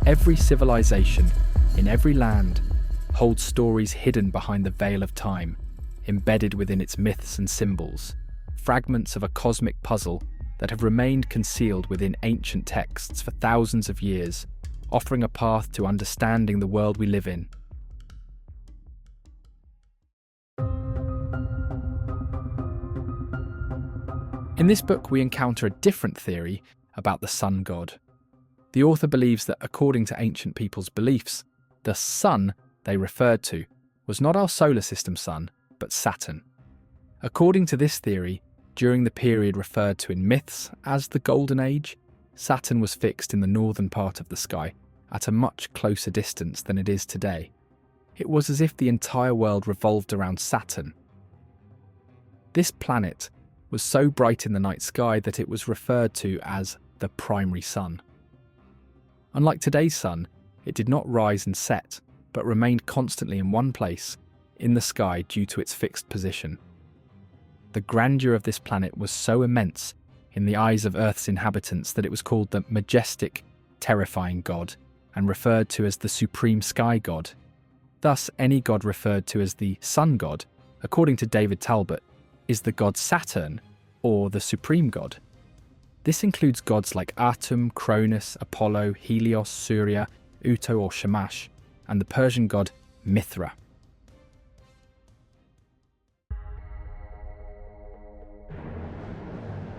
Every civilization, in every land, holds stories hidden behind the veil of time, embedded within its myths and symbols, fragments of a cosmic puzzle that have remained concealed within ancient texts for thousands of years, offering a path to understanding the world we live in. In this book, we encounter a different theory about the sun god. The author believes that according to ancient people's beliefs, the sun they referred to was not our solar system sun, but Saturn. According to this theory, during the period referred to in myths as the Golden Age, Saturn was fixed in the northern part of the sky at a much closer distance than it is today. It was as if the entire world revolved around Saturn. This planet was so bright in the night sky that it was referred to as the primary sun. Unlike today's sun, it did not rise and set, but remained constantly in one place in the sky due to its fixed position. The grandeur of this planet was so immense in the eyes of Earth's inhabitants that it was called the majestic, terrifying god, and referred to as the supreme sky god. Thus, any god referred to as the sun god, according to David Talbot, is the god Saturn, or the supreme god. This includes gods like Atum, Cronus, Apollo, Helios, Surya, Uto or Shamash, and the Persian god Mithra.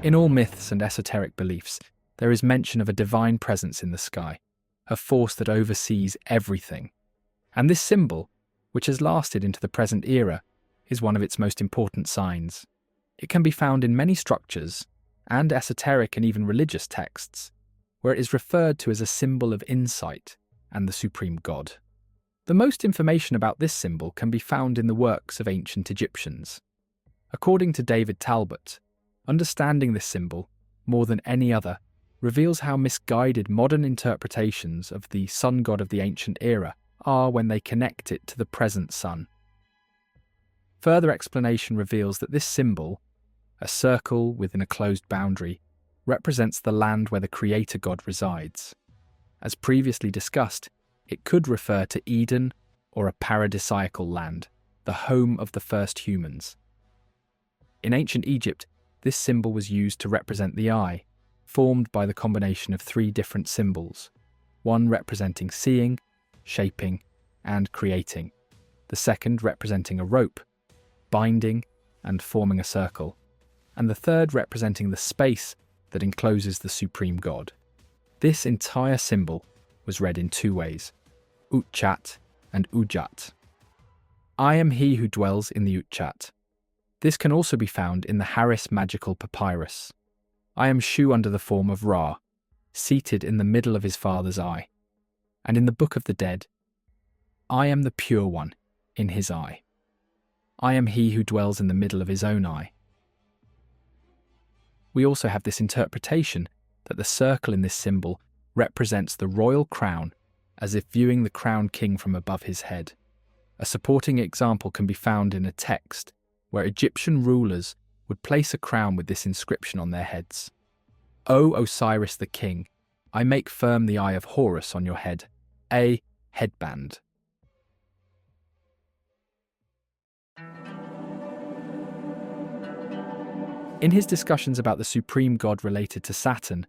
In all myths and esoteric beliefs, there is mention of a divine presence in the sky, a force that oversees everything. And this symbol, which has lasted into the present era, is one of its most important signs. It can be found in many structures, and esoteric and even religious texts, where it is referred to as a symbol of insight and the supreme god. The most information about this symbol can be found in the works of ancient Egyptians. According to David Talbot, understanding this symbol, more than any other, reveals how misguided modern interpretations of the sun god of the ancient era are when they connect it to the present sun. Further explanation reveals that this symbol, a circle within a closed boundary, represents the land where the creator god resides. As previously discussed, it could refer to Eden or a paradisiacal land, the home of the first humans. In ancient Egypt, this symbol was used to represent the eye, formed by the combination of three different symbols, one representing seeing, shaping, and creating, the second representing a rope, binding and forming a circle, and the third representing the space that encloses the supreme god. This entire symbol was read in two ways, Utchat and Ujat. I am he who dwells in the Utchat. This can also be found in the Harris magical papyrus. I am Shu under the form of Ra, seated in the middle of his father's eye. And in the Book of the Dead, I am the pure one in his eye. I am he who dwells in the middle of his own eye. We also have this interpretation that the circle in this symbol represents the royal crown, as if viewing the crowned king from above his head. A supporting example can be found in a text where Egyptian rulers would place a crown with this inscription on their heads. O Osiris the king, I make firm the eye of Horus on your head, a headband. In his discussions about the supreme god related to Saturn,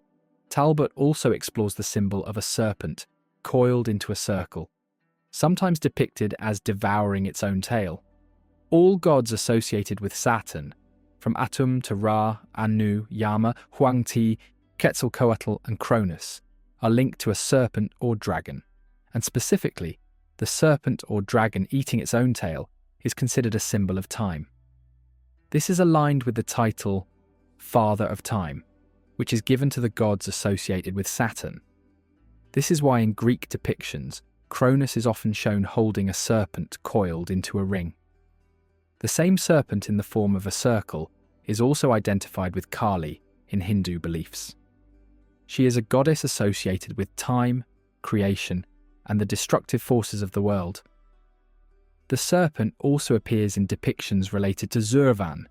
Talbot also explores the symbol of a serpent coiled into a circle, sometimes depicted as devouring its own tail. All gods associated with Saturn, from Atum to Ra, Anu, Yama, Huangti, Quetzalcoatl and Cronus, are linked to a serpent or dragon, and specifically, the serpent or dragon eating its own tail is considered a symbol of time. This is aligned with the title Father of Time, which is given to the gods associated with Saturn. This is why in Greek depictions, Cronus is often shown holding a serpent coiled into a ring. The same serpent in the form of a circle is also identified with Kali in Hindu beliefs. She is a goddess associated with time, creation, and the destructive forces of the world. The serpent also appears in depictions related to Zurvan,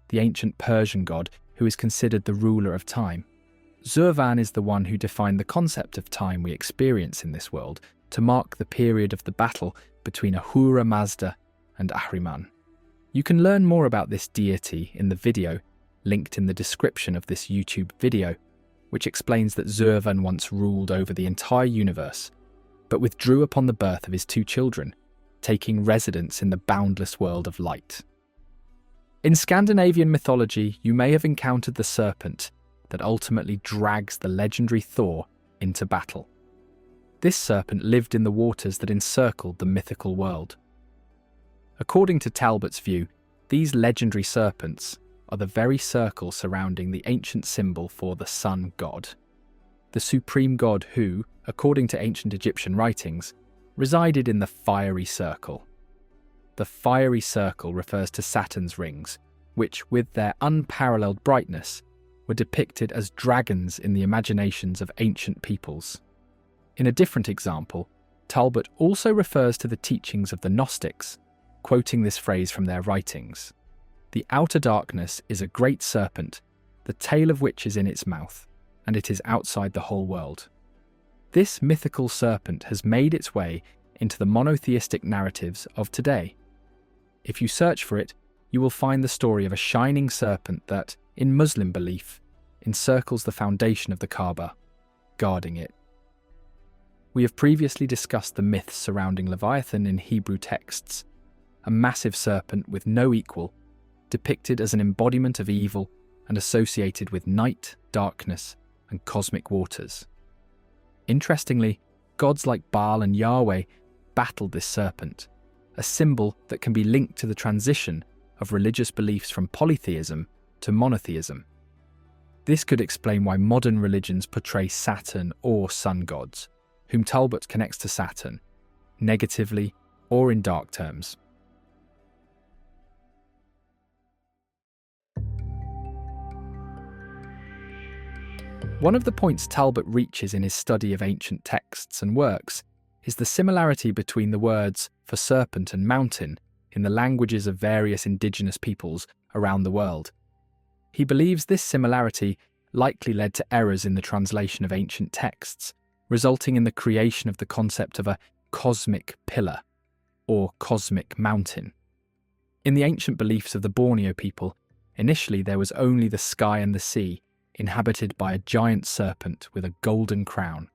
the ancient Persian god who is considered the ruler of time. Zurvan is the one who defined the concept of time we experience in this world to mark the period of the battle between Ahura Mazda and Ahriman. You can learn more about this deity in the video linked in the description of this YouTube video, which explains that Zurvan once ruled over the entire universe, but withdrew upon the birth of his two children, taking residence in the boundless world of light. In Scandinavian mythology, you may have encountered the serpent that ultimately drags the legendary Thor into battle. This serpent lived in the waters that encircled the mythical world. According to Talbot's view, these legendary serpents are the very circle surrounding the ancient symbol for the sun god, the supreme god who, according to ancient Egyptian writings, resided in the fiery circle. The fiery circle refers to Saturn's rings, which, with their unparalleled brightness, were depicted as dragons in the imaginations of ancient peoples. In a different example, Talbot also refers to the teachings of the Gnostics, quoting this phrase from their writings. The outer darkness is a great serpent, the tail of which is in its mouth, and it is outside the whole world. This mythical serpent has made its way into the monotheistic narratives of today. If you search for it, you will find the story of a shining serpent that, in Muslim belief, encircles the foundation of the Kaaba, guarding it. We have previously discussed the myths surrounding Leviathan in Hebrew texts, a massive serpent with no equal, depicted as an embodiment of evil and associated with night, darkness, and cosmic waters. Interestingly, gods like Baal and Yahweh battled this serpent, a symbol that can be linked to the transition of religious beliefs from polytheism to monotheism. This could explain why modern religions portray Saturn or sun gods, whom Talbot connects to Saturn, negatively or in dark terms. One of the points Talbot reaches in his study of ancient texts and works is the similarity between the words for serpent and mountain in the languages of various indigenous peoples around the world. He believes this similarity likely led to errors in the translation of ancient texts, resulting in the creation of the concept of a cosmic pillar or cosmic mountain. In the ancient beliefs of the Borneo people, initially there was only the sky and the sea, inhabited by a giant serpent with a golden crown.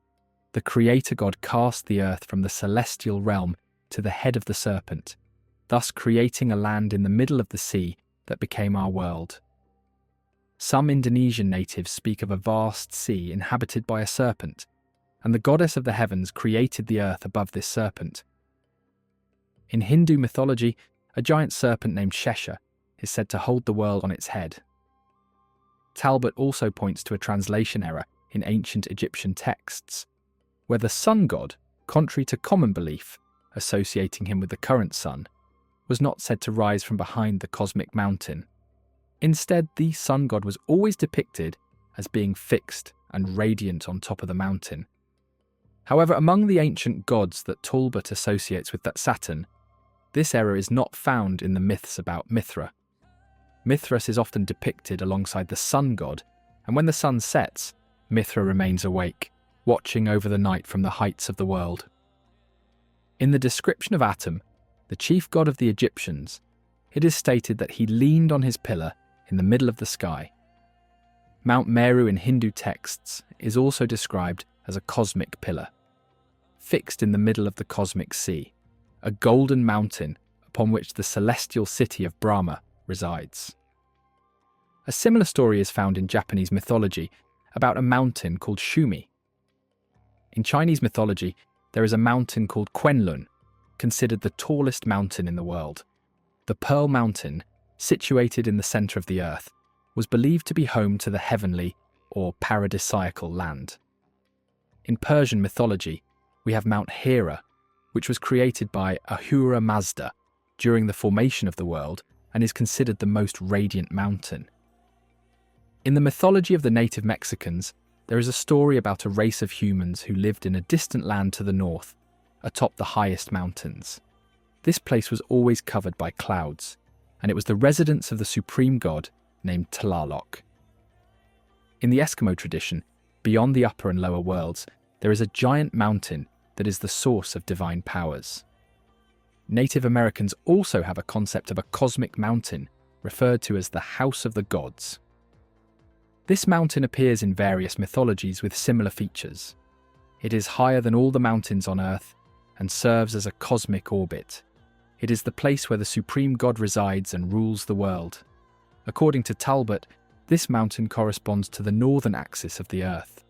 The creator god cast the earth from the celestial realm to the head of the serpent, thus creating a land in the middle of the sea that became our world. Some Indonesian natives speak of a vast sea inhabited by a serpent, and the goddess of the heavens created the earth above this serpent. In Hindu mythology, a giant serpent named Shesha is said to hold the world on its head. Talbot also points to a translation error in ancient Egyptian texts, where the sun god, contrary to common belief, associating him with the current sun, was not said to rise from behind the cosmic mountain. Instead, the sun god was always depicted as being fixed and radiant on top of the mountain. However, among the ancient gods that Talbot associates with that Saturn, this error is not found in the myths about Mithra. Mithras is often depicted alongside the sun god, and when the sun sets, Mithra remains awake, watching over the night from the heights of the world. In the description of Atum, the chief god of the Egyptians, it is stated that he leaned on his pillar in the middle of the sky. Mount Meru in Hindu texts is also described as a cosmic pillar, fixed in the middle of the cosmic sea, a golden mountain upon which the celestial city of Brahma resides. A similar story is found in Japanese mythology about a mountain called Shumi. In Chinese mythology, there is a mountain called Quenlun, considered the tallest mountain in the world. The Pearl Mountain, situated in the centre of the earth, was believed to be home to the heavenly or paradisiacal land. In Persian mythology, we have Mount Hera, which was created by Ahura Mazda during the formation of the world and is considered the most radiant mountain. In the mythology of the native Mexicans, there is a story about a race of humans who lived in a distant land to the north, atop the highest mountains. This place was always covered by clouds, and it was the residence of the supreme god named Tlaloc. In the Eskimo tradition, beyond the upper and lower worlds, there is a giant mountain that is the source of divine powers. Native Americans also have a concept of a cosmic mountain, referred to as the House of the Gods. This mountain appears in various mythologies with similar features. It is higher than all the mountains on Earth and serves as a cosmic orbit. It is the place where the supreme god resides and rules the world. According to Talbot, this mountain corresponds to the northern axis of the Earth,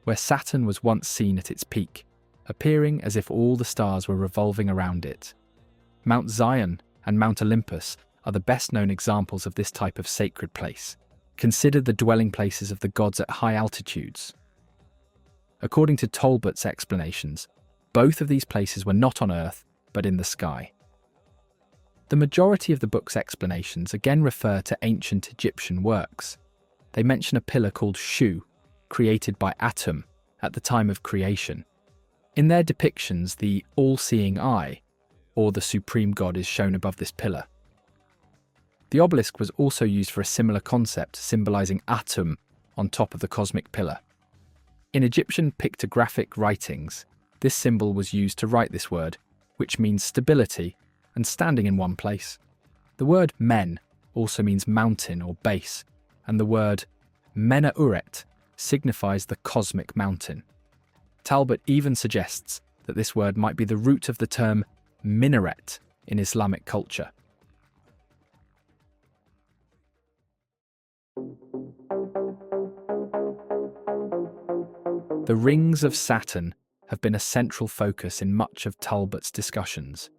where Saturn was once seen at its peak, appearing as if all the stars were revolving around it. Mount Zion and Mount Olympus are the best-known examples of this type of sacred place, considered the dwelling places of the gods at high altitudes. According to Talbot's explanations, both of these places were not on Earth, but in the sky. The majority of the book's explanations again refer to ancient Egyptian works. They mention a pillar called Shu, created by Atum at the time of creation. In their depictions, the all-seeing eye, or the supreme god, is shown above this pillar. The obelisk was also used for a similar concept, symbolizing Atum on top of the cosmic pillar. In Egyptian pictographic writings, this symbol was used to write this word, which means stability and standing in one place. The word men also means mountain or base, and the word Menauret signifies the cosmic mountain. Talbot even suggests that this word might be the root of the term minaret in Islamic culture. The rings of Saturn have been a central focus in much of Talbot's discussions.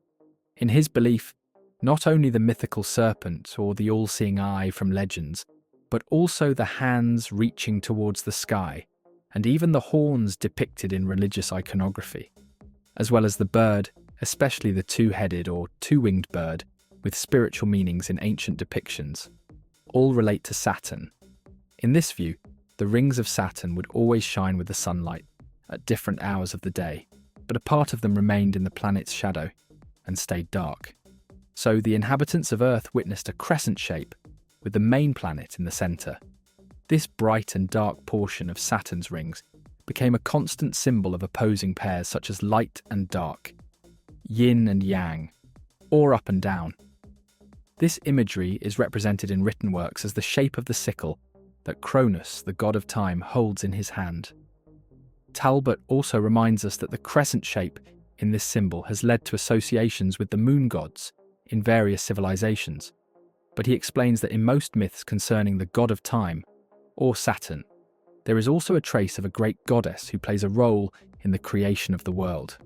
In his belief, not only the mythical serpent or the all-seeing eye from legends, but also the hands reaching towards the sky, and even the horns depicted in religious iconography, as well as the bird, especially the two-headed or two-winged bird, with spiritual meanings in ancient depictions, all relate to Saturn. In this view, the rings of Saturn would always shine with the sunlight at different hours of the day, but a part of them remained in the planet's shadow and stayed dark. So the inhabitants of Earth witnessed a crescent shape with the main planet in the centre. This bright and dark portion of Saturn's rings became a constant symbol of opposing pairs such as light and dark, yin and yang, or up and down. This imagery is represented in written works as the shape of the sickle that Cronus, the god of time, holds in his hand. Talbot also reminds us that the crescent shape in this symbol has led to associations with the moon gods in various civilizations, but he explains that in most myths concerning the god of time, or Saturn, there is also a trace of a great goddess who plays a role in the creation of the world.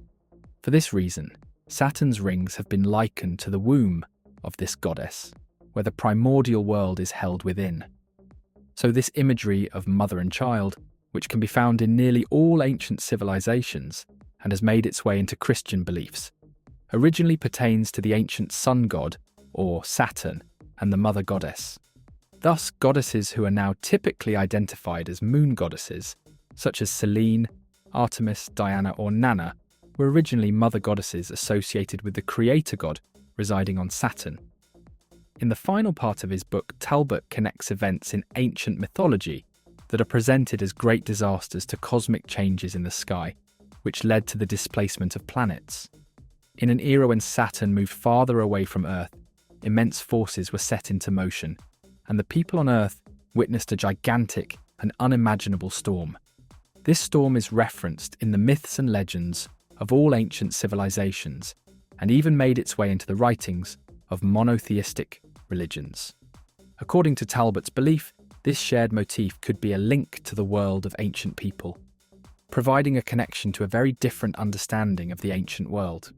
For this reason, Saturn's rings have been likened to the womb of this goddess, where the primordial world is held within. So this imagery of mother and child, which can be found in nearly all ancient civilizations and has made its way into Christian beliefs, originally pertains to the ancient sun god, or Saturn, and the mother goddess. Thus, goddesses who are now typically identified as moon goddesses, such as Selene, Artemis, Diana, or Nana, were originally mother goddesses associated with the creator god residing on Saturn. In the final part of his book, Talbot connects events in ancient mythology that are presented as great disasters to cosmic changes in the sky, which led to the displacement of planets. In an era when Saturn moved farther away from Earth, immense forces were set into motion, and the people on Earth witnessed a gigantic and unimaginable storm. This storm is referenced in the myths and legends of all ancient civilizations, and even made its way into the writings of monotheistic religions. According to Talbot's belief, this shared motif could be a link to the world of ancient people, providing a connection to a very different understanding of the ancient world.